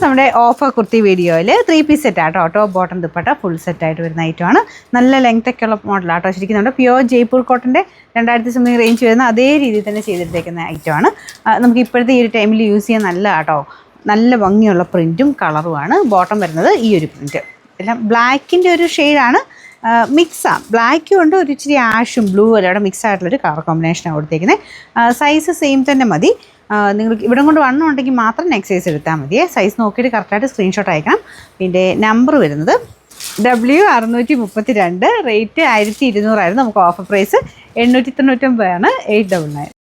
നമ്മുടെ ഓഫർ കുർത്തി വീഡിയോയിൽ 3 piece set ആട്ടോ. ടോപ്പ് ബോട്ടം ദുപ്പട്ട ഫുൾ സെറ്റായിട്ട് വരുന്ന ഐറ്റമാണ്. നല്ല ലെങ്ത് ഒക്കെ ഉള്ള മോഡലാട്ടോ. ശരിക്കും നമ്മുടെ പ്യുവർ ജയ്പൂർ കോട്ടൻ്റെ 2000 റേഞ്ച് വരുന്ന അതേ രീതിയിൽ തന്നെ ചെയ്തെടുത്തേക്കുന്ന ഐറ്റമാണ്. നമുക്ക് ഇപ്പോഴത്തെ ഈ ഒരു ടൈമിൽ യൂസ് ചെയ്യാൻ നല്ല ആട്ടോ. നല്ല ഭംഗിയുള്ള പ്രിൻറ്റും കളറുമാണ്. ബോട്ടം വരുന്നത് ഈ ഒരു പ്രിൻറ്റ് എല്ലാം ബ്ലാക്കിൻ്റെ ഒരു ഷെയ്ഡാണ്. മിക്സാണ്, ബ്ലാക്കും ഉണ്ട്, ഒരു ഇച്ചിരി ആഷും ബ്ലൂ അല്ല അവിടെ മിക്സ് ആയിട്ടുള്ളൊരു കളർ കോമ്പിനേഷനാണ് കൊടുത്തേക്കുന്നത്. സൈസ് സെയിം തന്നെ മതി. നിങ്ങൾക്ക് ഇവിടെ കൊണ്ട് വണ്ണം ഉണ്ടെങ്കിൽ മാത്രം നെക്സ്റ്റ് സൈസ് എടുത്താൽ മതിയേ. സൈസ് നോക്കിയിട്ട് കറക്റ്റായിട്ട് സ്ക്രീൻഷോട്ട് അയക്കണം. പിന്നെ നമ്പർ വരുന്നത് W632, റേറ്റ് 1200 ആയിരുന്നു. നമുക്ക് ഓഫർ പ്രൈസ് 899 ആണ്. 899.